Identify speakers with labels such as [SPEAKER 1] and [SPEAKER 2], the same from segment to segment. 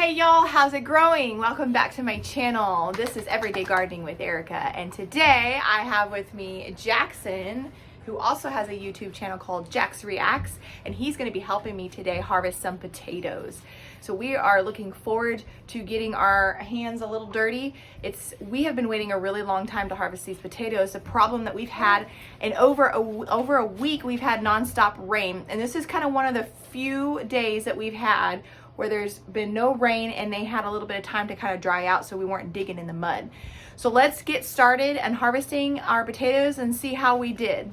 [SPEAKER 1] Hey y'all, how's it growing? Welcome back to my channel. This is Everyday Gardening with Erica, and today I have with me Jackson, who also has a YouTube channel called Jax Reacts, and he's going to be helping me today harvest some potatoes. So we are looking forward to getting our hands a little dirty. We have been waiting a really long time to harvest these potatoes. The problem that we've had in over a week, we've had nonstop rain, and this is kind of one of the few days that we've had where there's been no rain and they had a little bit of time to kind of dry out, so we weren't digging in the mud. So let's get started and harvesting our potatoes and see how we did.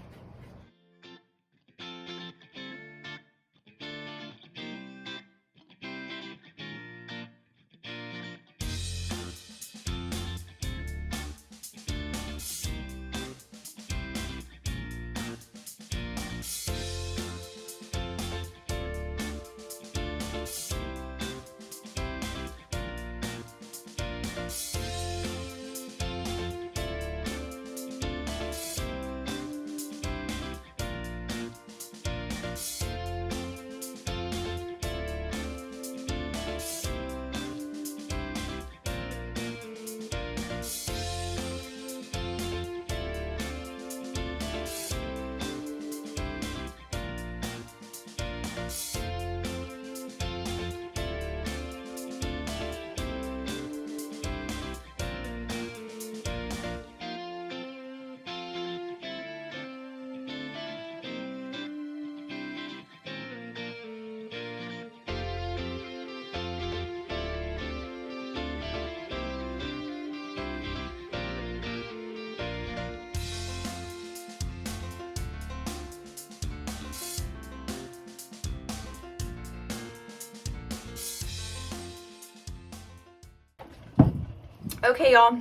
[SPEAKER 1] Okay, y'all,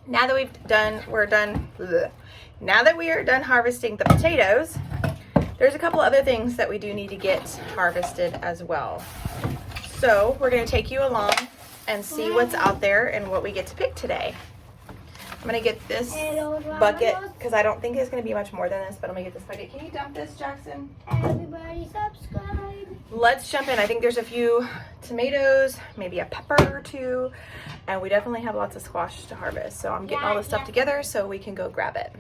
[SPEAKER 1] now that now that we are done harvesting the potatoes, there's a couple other things that we do need to get harvested as well. So we're going to take you along and see what's out there and what we get to pick today. I'm going to get this bucket because I don't think it's going to be much more than this, but I'm going to get this bucket. Can you dump this, Jackson?
[SPEAKER 2] Everybody subscribe.
[SPEAKER 1] Let's jump in. I think there's a few tomatoes, maybe a pepper or two, and we definitely have lots of squash to harvest. So I'm getting all this stuff together so we can go grab it.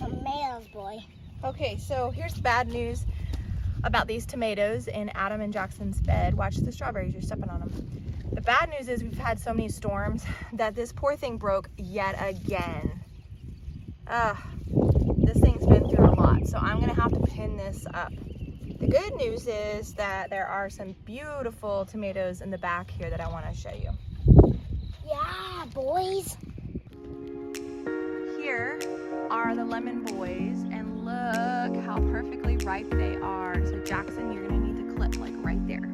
[SPEAKER 2] tomatoes, boy.
[SPEAKER 1] Okay, so here's the bad news about these tomatoes in Adam and Jackson's bed. Watch the strawberries, you're stepping on them. The bad news is we've had so many storms that this poor thing broke yet again. This thing's been through a lot, so I'm gonna have to pin this up. The good news is that there are some beautiful tomatoes in the back here that I want to show you.
[SPEAKER 2] Yeah, boys.
[SPEAKER 1] Here are the lemon boys, and look how perfectly ripe they are. So Jackson, you're gonna need to clip like right there.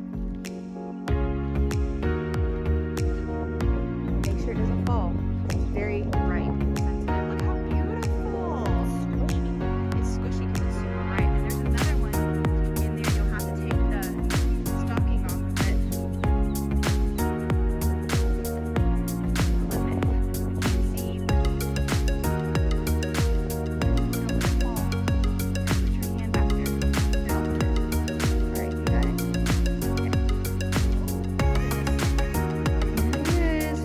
[SPEAKER 1] Make sure it doesn't fall. It's very ripe and sensitive. Look how beautiful. It's squishy because it's super ripe. And there's another one in there. You'll have to take the stalking off of it. Clip it. You can see. Don't let it fall. Put your hand back there. There, I'll put it. All right, you got it. Okay. There it is.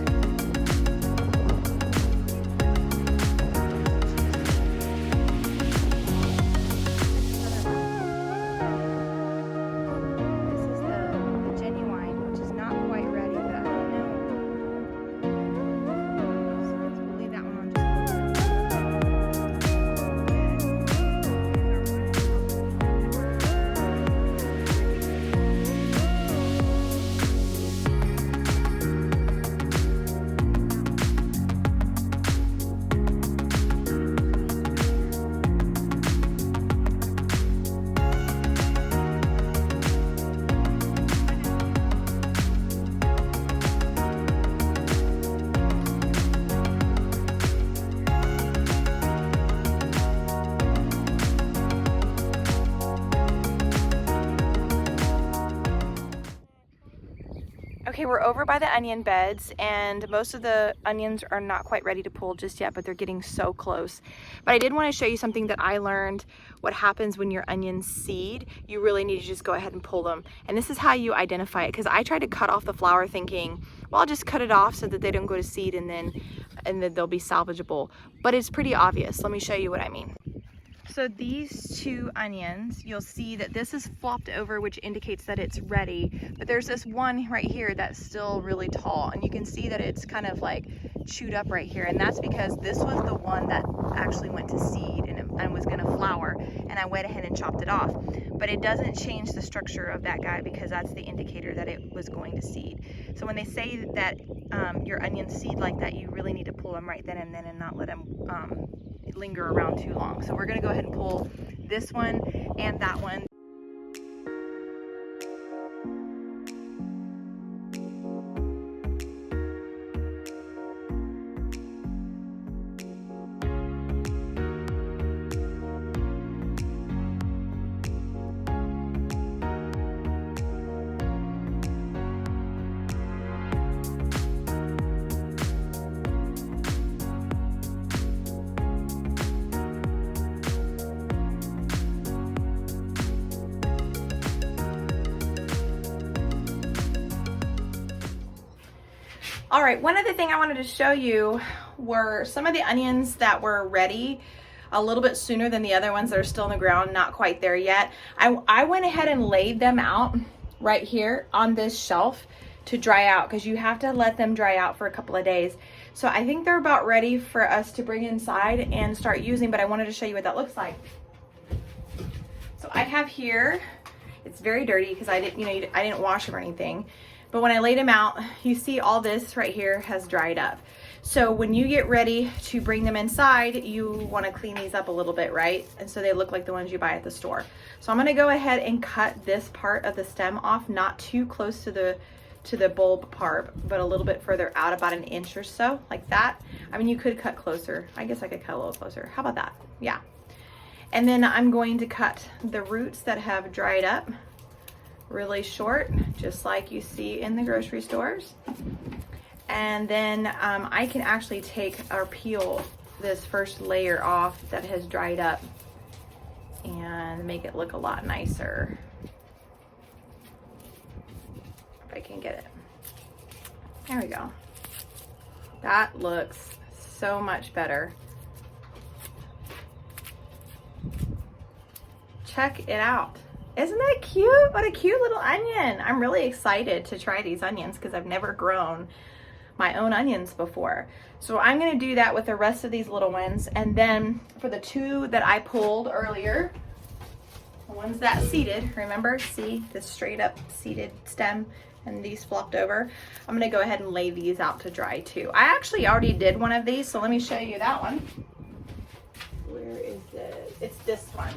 [SPEAKER 1] This is the genuine, which is not quite ready, but I don't know. So we'll leave that one on just Okay, we're over by the onion beds, and most of the onions are not quite ready to pull just yet, but they're getting so close. But I did want to show you something that I learned, what happens when your onions seed. You really need to just go ahead and pull them. And this is how you identify it, because I tried to cut off the flower thinking, well, I'll just cut it off so that they don't go to seed and then they'll be salvageable. But it's pretty obvious. Let me show you what I mean. So these two onions, you'll see that this is flopped over, which indicates that it's ready. But there's this one right here that's still really tall, and you can see that it's kind of like chewed up right here. And that's because this was the one that actually went to seed and was gonna flower, and I went ahead and chopped it off. But it doesn't change the structure of that guy, because that's the indicator that it was going to seed. So when they say that your onions seed like that, you really need to pull them right then and then and not let them linger around too long. So we're gonna go ahead and pull this one and that one. All right, one other thing I wanted to show you were some of the onions that were ready a little bit sooner than the other ones that are still in the ground, not quite there yet. I went ahead and laid them out right here on this shelf to dry out, because you have to let them dry out for a couple of days. So I think they're about ready for us to bring inside and start using, but I wanted to show you what that looks like. So I have here, it's very dirty because I didn't wash them or anything. But when I laid them out, you see all this right here has dried up. So when you get ready to bring them inside, you want to clean these up a little bit, right? And so they look like the ones you buy at the store. So I'm going to go ahead and cut this part of the stem off, not too close to the bulb part, but a little bit further out, about an inch or so, like that. I mean, you could cut closer. I guess I could cut a little closer. How about that? Yeah. And then I'm going to cut the roots that have dried up really short, just like you see in the grocery stores. And then I can actually take or peel this first layer off that has dried up and make it look a lot nicer. If I can get it. There we go. That looks so much better. check it out. Isn't that cute? What a cute little onion. I'm really excited to try these onions because I've never grown my own onions before. So I'm gonna do that with the rest of these little ones. And then for the two that I pulled earlier, the ones that seeded, remember, see this straight up seeded stem and these flopped over. I'm gonna go ahead and lay these out to dry too. I actually already did one of these, so let me show you that one. Where is it? It's this one.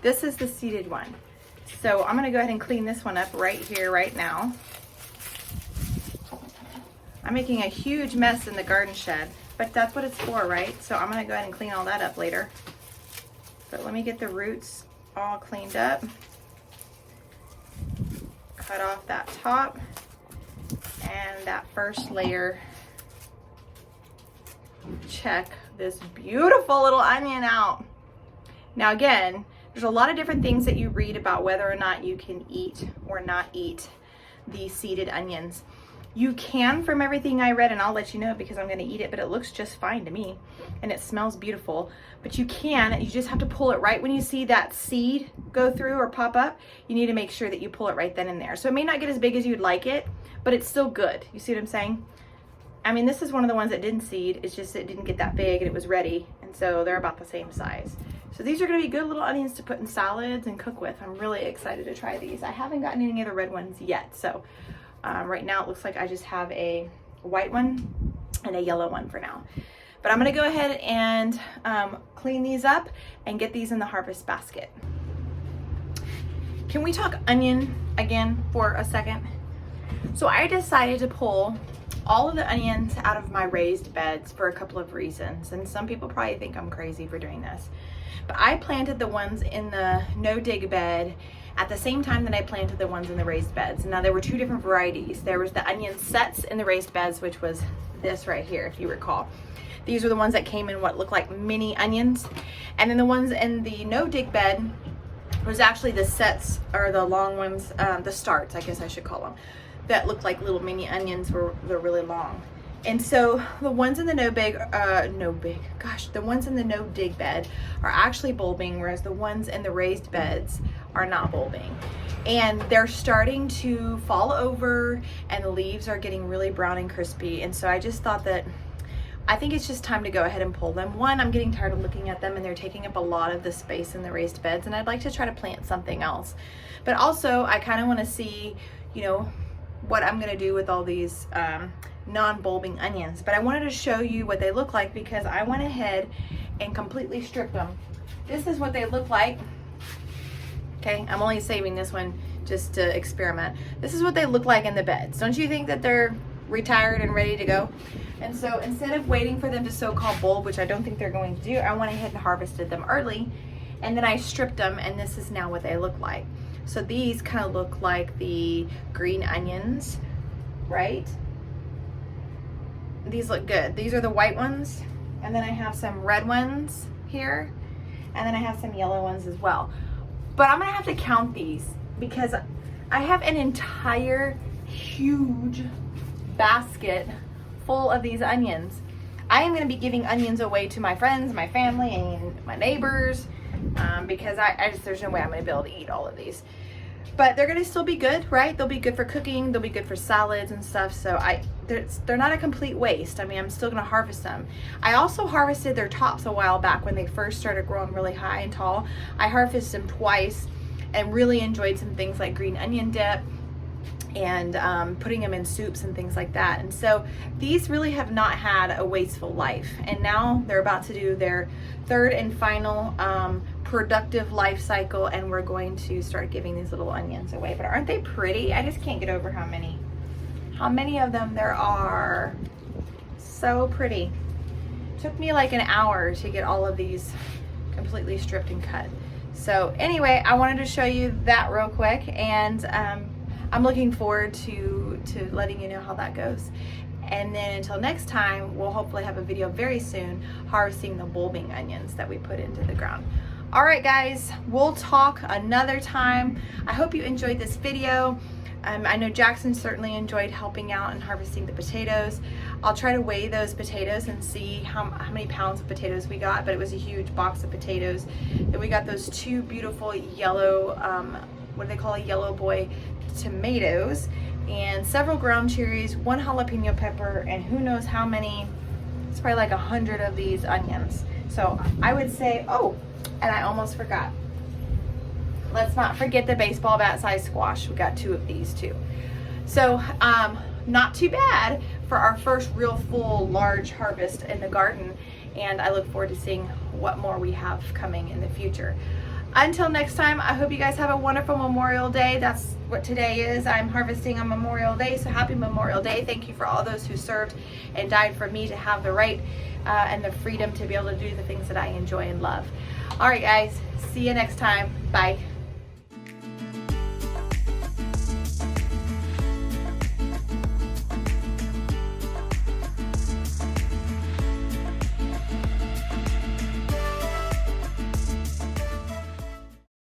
[SPEAKER 1] This is the seeded one. So I'm gonna go ahead and clean this one up right here, right now. I'm making a huge mess in the garden shed, but that's what it's for, right? So I'm gonna go ahead and clean all that up later. But let me get the roots all cleaned up. Cut off that top and that first layer. Check this beautiful little onion out. Now again, there's a lot of different things that you read about whether or not you can eat or not eat these seeded onions. You can from everything I read, and I'll let you know because I'm gonna eat it, but it looks just fine to me and it smells beautiful. But you can, you just have to pull it right when you see that seed go through or pop up. You need to make sure that you pull it right then and there. So it may not get as big as you'd like it, but it's still good. You see what I'm saying? I mean, this is one of the ones that didn't seed. It's just it didn't get that big and it was ready. And so they're about the same size. So these are gonna be good little onions to put in salads and cook with. I'm really excited to try these. I haven't gotten any of the red ones yet. So right now it looks like I just have a white one and a yellow one for now. But I'm gonna go ahead and clean these up and get these in the harvest basket. Can we talk onion again for a second? So I decided to pull all of the onions out of my raised beds for a couple of reasons. And some people probably think I'm crazy for doing this. But I planted the ones in the no-dig bed at the same time that I planted the ones in the raised beds. Now there were two different varieties. There was the onion sets in the raised beds, which was this right here, if you recall. These were the ones that came in what looked like mini onions. And then the ones in the no-dig bed was actually the sets, or the long ones, the starts, I guess I should call them, that looked like little mini onions. They're really long. And so the ones in the the ones in the no dig bed are actually bulbing, whereas the ones in the raised beds are not bulbing. And they're starting to fall over and the leaves are getting really brown and crispy. And so I just thought that I think it's just time to go ahead and pull them. One, I'm getting tired of looking at them and they're taking up a lot of the space in the raised beds, and I'd like to try to plant something else. But also I kind of want to see, you know, what I'm gonna do with all these non-bulbing onions. But I wanted to show you what they look like because I went ahead and completely stripped them. This is what they look like. Okay, I'm only saving this one just to experiment. This is what they look like in the beds. Don't you think that they're retired and ready to go? And so instead of waiting for them to so-called bulb, which I don't think they're going to do, I went ahead and harvested them early, and then I stripped them, and this is now what they look like. So these kind of look like the green onions, right? These look good. These are the white ones, and then I have some red ones here, and then I have some yellow ones as well. But I'm gonna have to count these because I have an entire huge basket full of these onions. I am gonna be giving onions away to my friends, my family, and my neighbors because I just, there's no way I'm gonna be able to eat all of these. But they're gonna still be good, right? They'll be good for cooking, they'll be good for salads and stuff, so they're not a complete waste. I mean, I'm still gonna harvest them. I also harvested their tops a while back when they first started growing really high and tall. I harvested them twice and really enjoyed some things like green onion dip and putting them in soups and things like that. And so these really have not had a wasteful life. And now they're about to do their third and final productive life cycle, and we're going to start giving these little onions away. But aren't they pretty? I just can't get over how many of them there are. So pretty. Took me like an hour to get all of these completely stripped and cut. So anyway, I wanted to show you that real quick, and I'm looking forward to letting you know how that goes. And then until next time, we'll hopefully have a video very soon harvesting the bulbing onions that we put into the ground. All right, guys, we'll talk another time. I hope you enjoyed this video. I know Jackson certainly enjoyed helping out and harvesting the potatoes. I'll try to weigh those potatoes and see how many pounds of potatoes we got, but it was a huge box of potatoes. Then we got those two beautiful yellow, what do they call, a yellow boy tomatoes, and several ground cherries, one jalapeno pepper, and who knows how many, it's probably like 100 of these onions. So I would say, oh, and I almost forgot. Let's not forget the baseball bat size squash. We got 2 of these too. So not too bad for our first real full large harvest in the garden. And I look forward to seeing what more we have coming in the future. Until next time, I hope you guys have a wonderful Memorial Day. That's what today is. I'm harvesting on Memorial Day, so happy Memorial Day. Thank you for all those who served and died for me to have the right and the freedom to be able to do the things that I enjoy and love. All right, guys, see you next time. Bye.